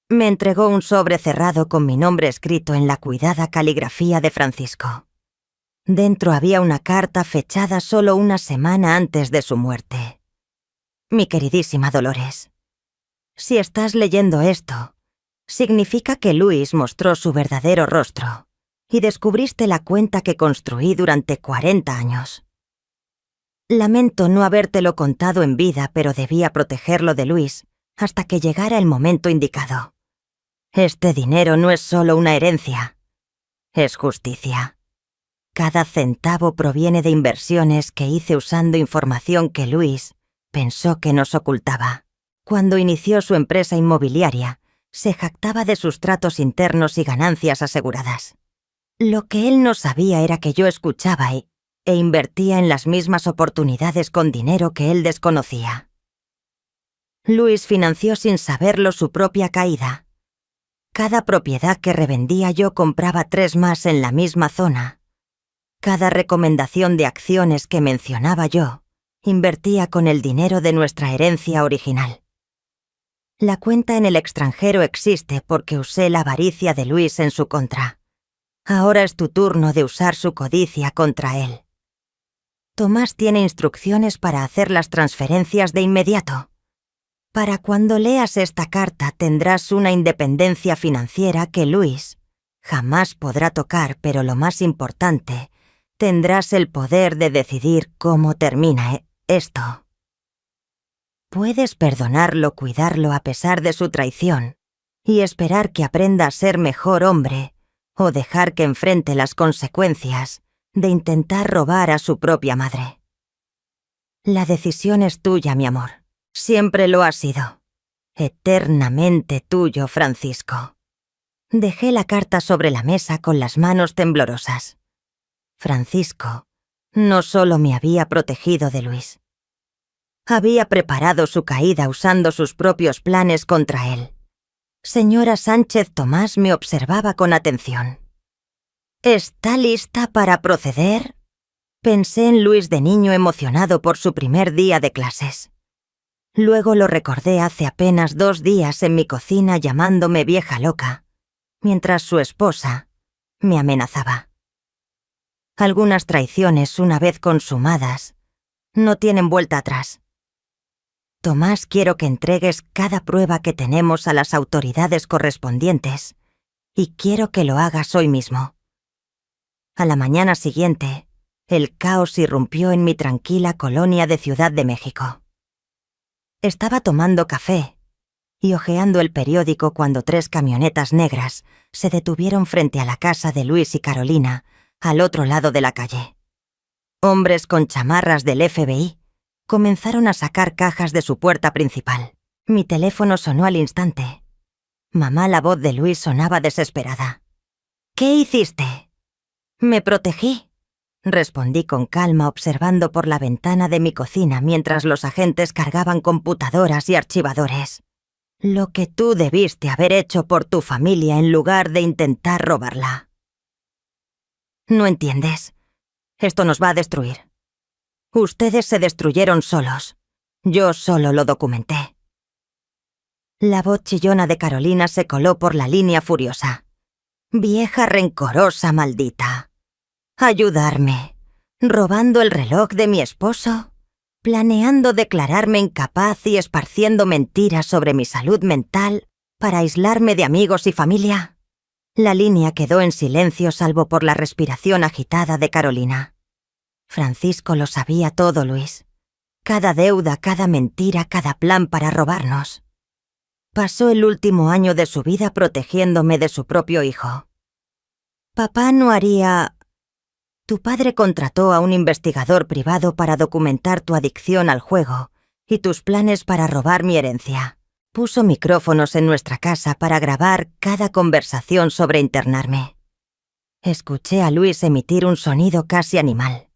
Me entregó un sobre cerrado con mi nombre escrito en la cuidada caligrafía de Francisco. Dentro había una carta fechada solo una semana antes de su muerte. Mi queridísima Dolores, si estás leyendo esto, significa que Luis mostró su verdadero rostro y descubriste la cuenta que construí durante 40 años. Lamento no habértelo contado en vida, pero debía protegerlo de Luis hasta que llegara el momento indicado. Este dinero no es solo una herencia, es justicia. Cada centavo proviene de inversiones que hice usando información que Luis pensó que nos ocultaba. Cuando inició su empresa inmobiliaria, se jactaba de sus tratos internos y ganancias aseguradas. Lo que él no sabía era que yo escuchaba e invertía en las mismas oportunidades con dinero que él desconocía. Luis financió sin saberlo su propia caída. Cada propiedad que revendía yo compraba 3 más en la misma zona. Cada recomendación de acciones que mencionaba yo, invertía con el dinero de nuestra herencia original. La cuenta en el extranjero existe porque usé la avaricia de Luis en su contra. Ahora es tu turno de usar su codicia contra él. Tomás tiene instrucciones para hacer las transferencias de inmediato. Para cuando leas esta carta tendrás una independencia financiera que Luis jamás podrá tocar, pero lo más importante, tendrás el poder de decidir cómo termina esto. Puedes perdonarlo, cuidarlo a pesar de su traición y esperar que aprenda a ser mejor hombre o dejar que enfrente las consecuencias de intentar robar a su propia madre. La decisión es tuya, mi amor. Siempre lo ha sido. Eternamente tuyo, Francisco. Dejé la carta sobre la mesa con las manos temblorosas. Francisco no solo me había protegido de Luis. Había preparado su caída usando sus propios planes contra él. Señora Sánchez Tomás me observaba con atención. ¿Está lista para proceder? Pensé en Luis de niño emocionado por su primer día de clases. Luego lo recordé hace apenas 2 días en mi cocina llamándome vieja loca, mientras su esposa me amenazaba. Algunas traiciones, una vez consumadas, no tienen vuelta atrás. Tomás, quiero que entregues cada prueba que tenemos a las autoridades correspondientes y quiero que lo hagas hoy mismo. A la mañana siguiente, el caos irrumpió en mi tranquila colonia de Ciudad de México. Estaba tomando café y hojeando el periódico cuando 3 camionetas negras se detuvieron frente a la casa de Luis y Carolina, al otro lado de la calle. Hombres con chamarras del FBI comenzaron a sacar cajas de su puerta principal. Mi teléfono sonó al instante. Mamá, la voz de Luis sonaba desesperada. ¿Qué hiciste? Me protegí, respondí con calma observando por la ventana de mi cocina mientras los agentes cargaban computadoras y archivadores. Lo que tú debiste haber hecho por tu familia en lugar de intentar robarla. No entiendes. Esto nos va a destruir. Ustedes se destruyeron solos. Yo solo lo documenté. La voz chillona de Carolina se coló por la línea furiosa. Vieja rencorosa maldita. Ayudarme. Robando el reloj de mi esposo. Planeando declararme incapaz y esparciendo mentiras sobre mi salud mental para aislarme de amigos y familia. La línea quedó en silencio salvo por la respiración agitada de Carolina. Francisco lo sabía todo, Luis. Cada deuda, cada mentira, cada plan para robarnos. Pasó el último año de su vida protegiéndome de su propio hijo. Papá no haría... Tu padre contrató a un investigador privado para documentar tu adicción al juego y tus planes para robar mi herencia. Puso micrófonos en nuestra casa para grabar cada conversación sobre internarme. Escuché a Luis emitir un sonido casi animal.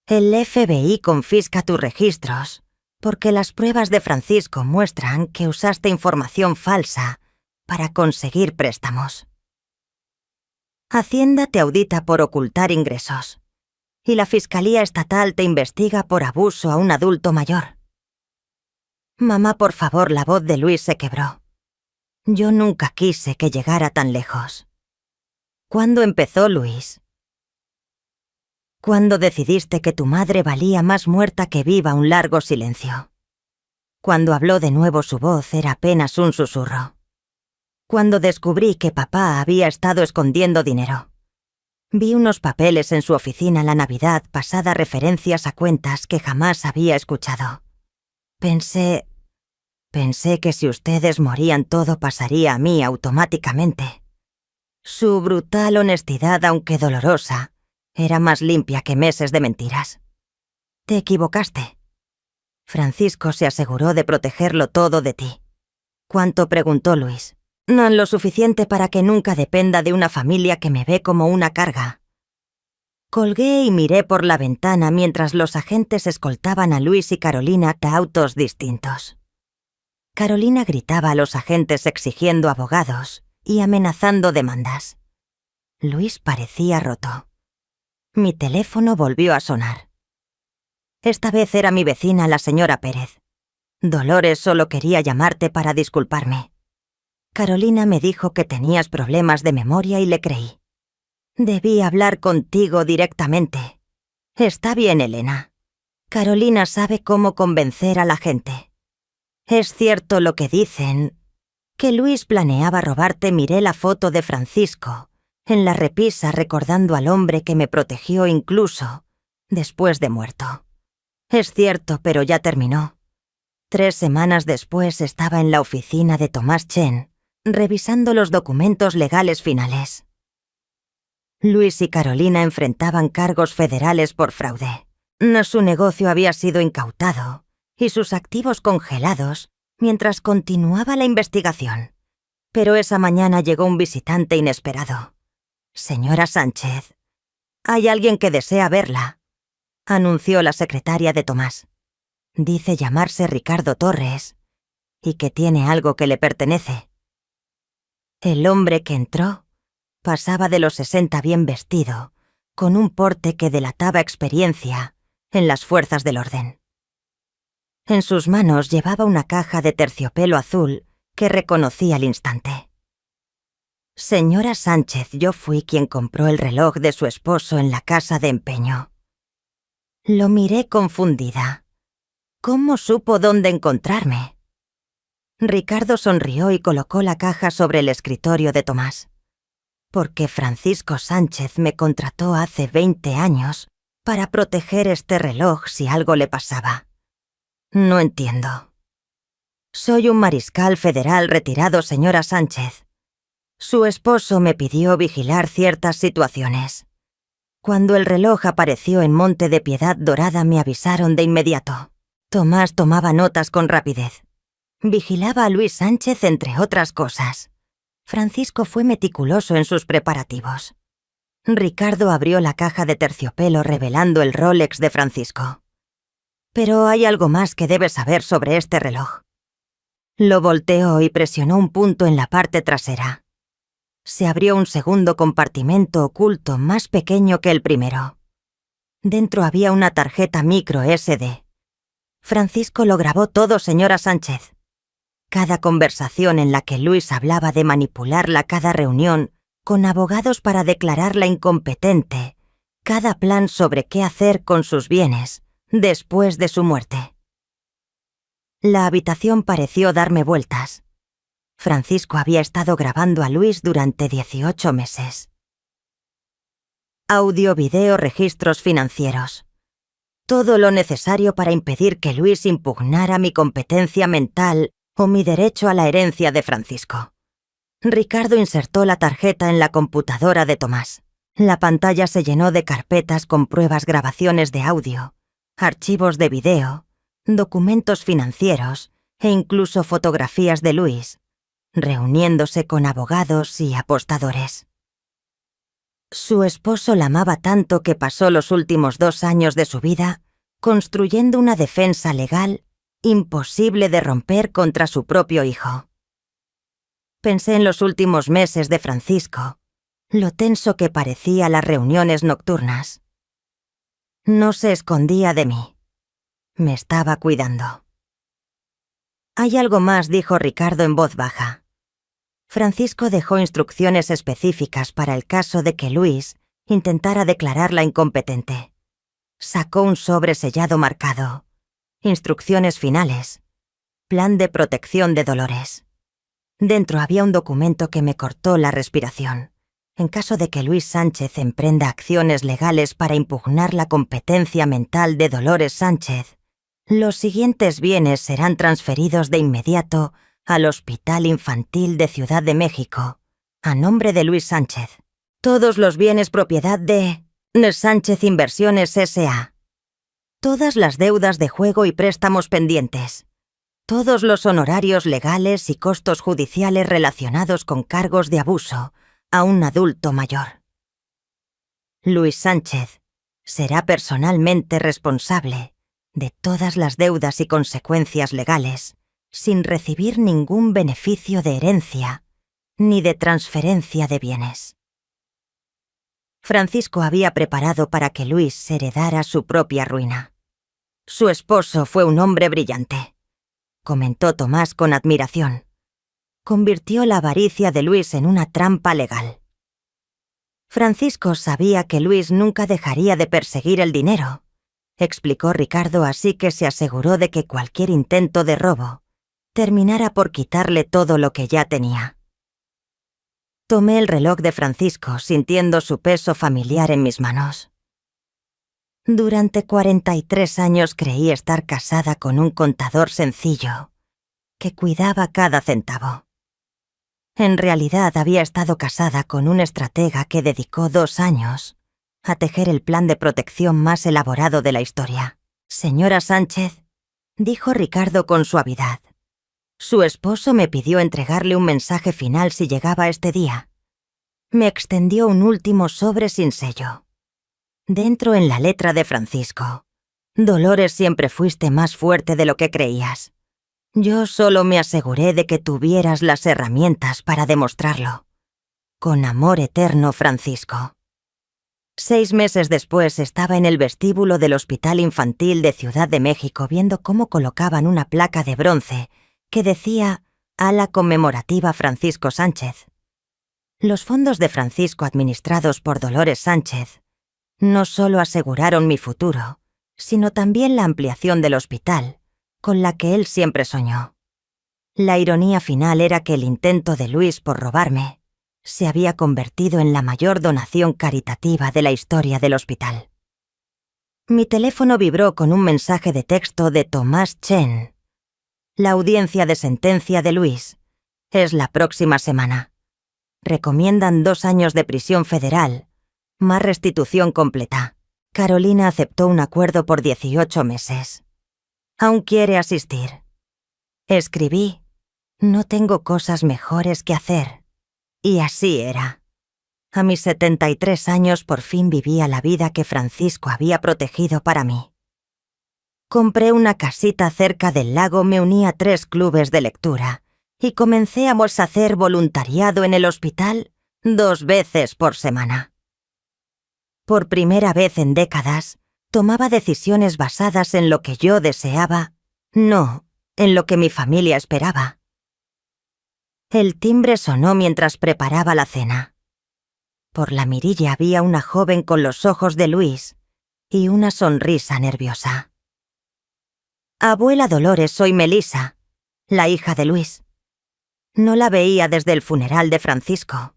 El FBI confisca tus registros porque las pruebas de Francisco muestran que usaste información falsa para conseguir préstamos. Hacienda te audita por ocultar ingresos y la Fiscalía Estatal te investiga por abuso a un adulto mayor. Mamá, por favor, la voz de Luis se quebró. Yo nunca quise que llegara tan lejos. ¿Cuándo empezó, Luis? ¿Cuándo decidiste que tu madre valía más muerta que viva? Un largo silencio. Cuando habló de nuevo su voz era apenas un susurro. Cuando descubrí que papá había estado escondiendo dinero. Vi unos papeles en su oficina la Navidad pasada referencias a cuentas que jamás había escuchado. Pensé que si ustedes morían todo pasaría a mí automáticamente. Su brutal honestidad, aunque dolorosa, era más limpia que meses de mentiras. Te equivocaste. Francisco se aseguró de protegerlo todo de ti. ¿Cuánto?, preguntó Luis. No lo suficiente para que nunca dependa de una familia que me ve como una carga. Colgué y miré por la ventana mientras los agentes escoltaban a Luis y Carolina a autos distintos. Carolina gritaba a los agentes exigiendo abogados y amenazando demandas. Luis parecía roto. Mi teléfono volvió a sonar. Esta vez era mi vecina, la señora Pérez. Dolores solo quería llamarte para disculparme. Carolina me dijo que tenías problemas de memoria y le creí. Debí hablar contigo directamente. Está bien, Elena. Carolina sabe cómo convencer a la gente. Es cierto lo que dicen, que Luis planeaba robarte. Miré la foto de Francisco en la repisa recordando al hombre que me protegió incluso después de muerto. Es cierto, pero ya terminó. 3 semanas después estaba en la oficina de Tomás Chen, revisando los documentos legales finales. Luis y Carolina enfrentaban cargos federales por fraude. Su negocio había sido incautado y sus activos congelados mientras continuaba la investigación. Pero esa mañana llegó un visitante inesperado. Señora Sánchez, hay alguien que desea verla, anunció la secretaria de Tomás. Dice llamarse Ricardo Torres y que tiene algo que le pertenece. El hombre que entró pasaba de los 60, bien vestido, con un porte que delataba experiencia en las fuerzas del orden. En sus manos llevaba una caja de terciopelo azul que reconocí al instante. Señora Sánchez, yo fui quien compró el reloj de su esposo en la casa de empeño. Lo miré confundida. ¿Cómo supo dónde encontrarme? Ricardo sonrió y colocó la caja sobre el escritorio de Tomás. Porque Francisco Sánchez me contrató hace 20 años para proteger este reloj si algo le pasaba. No entiendo. Soy un mariscal federal retirado, señora Sánchez. Su esposo me pidió vigilar ciertas situaciones. Cuando el reloj apareció en Monte de Piedad Dorada me avisaron de inmediato. Tomás tomaba notas con rapidez. Vigilaba a Luis Sánchez, entre otras cosas. Francisco fue meticuloso en sus preparativos. Ricardo abrió la caja de terciopelo revelando el Rolex de Francisco. Pero hay algo más que debes saber sobre este reloj. Lo volteó y presionó un punto en la parte trasera. Se abrió un segundo compartimento oculto más pequeño que el primero. Dentro había una tarjeta micro SD. Francisco lo grabó todo, señora Sánchez. Cada conversación en la que Luis hablaba de manipularla, cada reunión con abogados para declararla incompetente, cada plan sobre qué hacer con sus bienes después de su muerte. La habitación pareció darme vueltas. Francisco había estado grabando a Luis durante 18 meses. Audio, video, registros financieros. Todo lo necesario para impedir que Luis impugnara mi competencia mental o mi derecho a la herencia de Francisco. Ricardo insertó la tarjeta en la computadora de Tomás. La pantalla se llenó de carpetas con pruebas, grabaciones de audio, archivos de video, documentos financieros e incluso fotografías de Luis, reuniéndose con abogados y apostadores. Su esposo la amaba tanto que pasó los últimos 2 años de su vida construyendo una defensa legal imposible de romper contra su propio hijo. Pensé en los últimos meses de Francisco, lo tenso que parecía las reuniones nocturnas. No se escondía de mí. Me estaba cuidando. Hay algo más, dijo Ricardo en voz baja. Francisco dejó instrucciones específicas para el caso de que Luis intentara declararla incompetente. Sacó un sobre sellado marcado. Instrucciones finales. Plan de protección de Dolores. Dentro había un documento que me cortó la respiración. En caso de que Luis Sánchez emprenda acciones legales para impugnar la competencia mental de Dolores Sánchez, los siguientes bienes serán transferidos de inmediato al Hospital Infantil de Ciudad de México, a nombre de Luis Sánchez. Todos los bienes propiedad de Sánchez Inversiones S.A. Todas las deudas de juego y préstamos pendientes. Todos los honorarios legales y costos judiciales relacionados con cargos de abuso a un adulto mayor. Luis Sánchez será personalmente responsable de todas las deudas y consecuencias legales, sin recibir ningún beneficio de herencia ni de transferencia de bienes. Francisco había preparado para que Luis heredara su propia ruina. Su esposo fue un hombre brillante, comentó Tomás con admiración. Convirtió la avaricia de Luis en una trampa legal. Francisco sabía que Luis nunca dejaría de perseguir el dinero, explicó Ricardo, así que se aseguró de que cualquier intento de robo terminara por quitarle todo lo que ya tenía. Tomé el reloj de Francisco, sintiendo su peso familiar en mis manos. Durante 43 años creí estar casada con un contador sencillo, que cuidaba cada centavo. En realidad había estado casada con un estratega que dedicó 2 años a tejer el plan de protección más elaborado de la historia. Señora Sánchez, dijo Ricardo con suavidad. Su esposo me pidió entregarle un mensaje final si llegaba este día. Me extendió un último sobre sin sello. Dentro, en la letra de Francisco: Dolores, siempre fuiste más fuerte de lo que creías. Yo solo me aseguré de que tuvieras las herramientas para demostrarlo. Con amor eterno, Francisco. 6 meses después estaba en el vestíbulo del Hospital Infantil de Ciudad de México viendo cómo colocaban una placa de bronce que decía Ala Conmemorativa Francisco Sánchez. Los fondos de Francisco administrados por Dolores Sánchez no solo aseguraron mi futuro, sino también la ampliación del hospital, con la que él siempre soñó. La ironía final era que el intento de Luis por robarme se había convertido en la mayor donación caritativa de la historia del hospital. Mi teléfono vibró con un mensaje de texto de Tomás Chen. La audiencia de sentencia de Luis es la próxima semana. Recomiendan 2 años de prisión federal, más restitución completa. Carolina aceptó un acuerdo por 18 meses. Aún quiere asistir. Escribí: no tengo cosas mejores que hacer. Y así era. A mis 73 años por fin vivía la vida que Francisco había protegido para mí. Compré una casita cerca del lago, me uní a 3 clubes de lectura y comencé a hacer voluntariado en el hospital 2 veces por semana. Por primera vez en décadas, tomaba decisiones basadas en lo que yo deseaba, no en lo que mi familia esperaba. El timbre sonó mientras preparaba la cena. Por la mirilla había una joven con los ojos de Luis y una sonrisa nerviosa. Abuela Dolores, soy Melissa, la hija de Luis. No la veía desde el funeral de Francisco.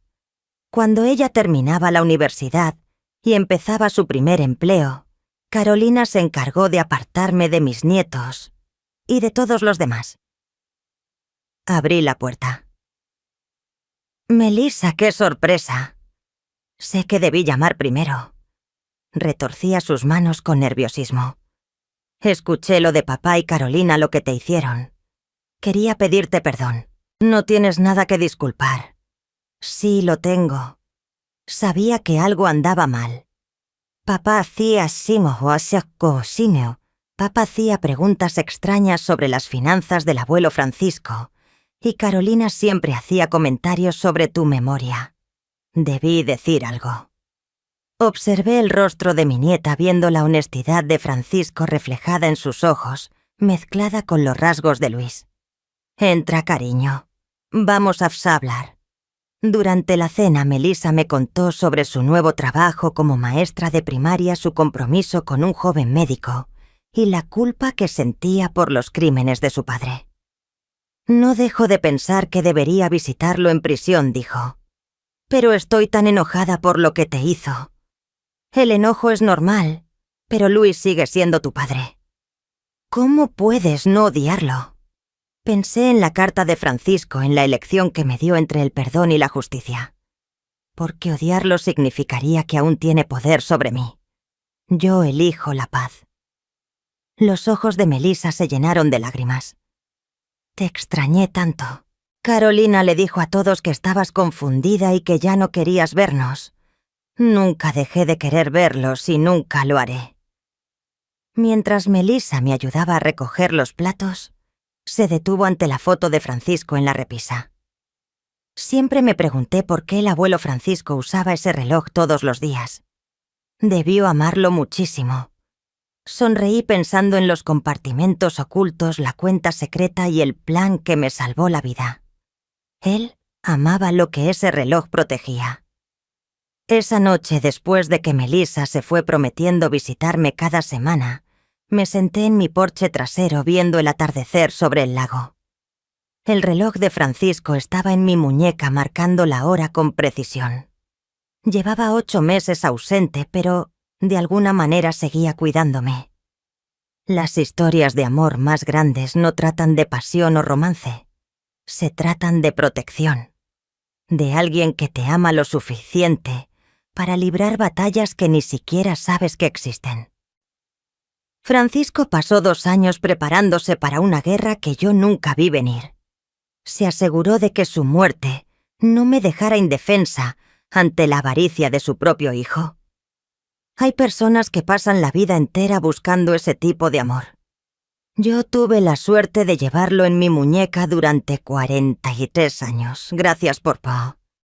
Cuando ella terminaba la universidad y empezaba su primer empleo, Carolina se encargó de apartarme de mis nietos y de todos los demás. Abrí la puerta. Melissa, qué sorpresa. Sé que debí llamar primero. Retorcía sus manos con nerviosismo. Escuché lo de papá y Carolina, lo que te hicieron. Quería pedirte perdón. No tienes nada que disculpar. Sí, lo tengo. Sabía que algo andaba mal. Papá hacía Papá hacía preguntas extrañas sobre las finanzas del abuelo Francisco, y Carolina siempre hacía comentarios sobre tu memoria. Debí decir algo. Observé el rostro de mi nieta viendo la honestidad de Francisco reflejada en sus ojos, mezclada con los rasgos de Luis. Entra, cariño. Vamos a hablar. Durante la cena, Melissa me contó sobre su nuevo trabajo como maestra de primaria, su compromiso con un joven médico y la culpa que sentía por los crímenes de su padre. No dejo de pensar que debería visitarlo en prisión, dijo. Pero estoy tan enojada por lo que te hizo. El enojo es normal, pero Luis sigue siendo tu padre. ¿Cómo puedes no odiarlo? Pensé en la carta de Francisco en la elección que me dio entre el perdón y la justicia. Porque odiarlo significaría que aún tiene poder sobre mí. Yo elijo la paz. Los ojos de Melissa se llenaron de lágrimas. Te extrañé tanto. Carolina le dijo a todos que estabas confundida y que ya no querías vernos. Nunca dejé de querer verlos y nunca lo haré. Mientras Melissa me ayudaba a recoger los platos, se detuvo ante la foto de Francisco en la repisa. Siempre me pregunté por qué el abuelo Francisco usaba ese reloj todos los días. Debió amarlo muchísimo. Sonreí pensando en los compartimentos ocultos, la cuenta secreta y el plan que me salvó la vida. Él amaba lo que ese reloj protegía. Esa noche, después de que Melissa se fue prometiendo visitarme cada semana, me senté en mi porche trasero viendo el atardecer sobre el lago. El reloj de Francisco estaba en mi muñeca marcando la hora con precisión. Llevaba 8 meses ausente, pero de alguna manera seguía cuidándome. Las historias de amor más grandes no tratan de pasión o romance. Se tratan de protección. De alguien que te ama lo suficiente para librar batallas que ni siquiera sabes que existen. Francisco pasó 2 años preparándose para una guerra que yo nunca vi venir. Se aseguró de que su muerte no me dejara indefensa ante la avaricia de su propio hijo. Hay personas que pasan la vida entera buscando ese tipo de amor. Yo tuve la suerte de llevarlo en mi muñeca durante 43 años. Gracias por Pa.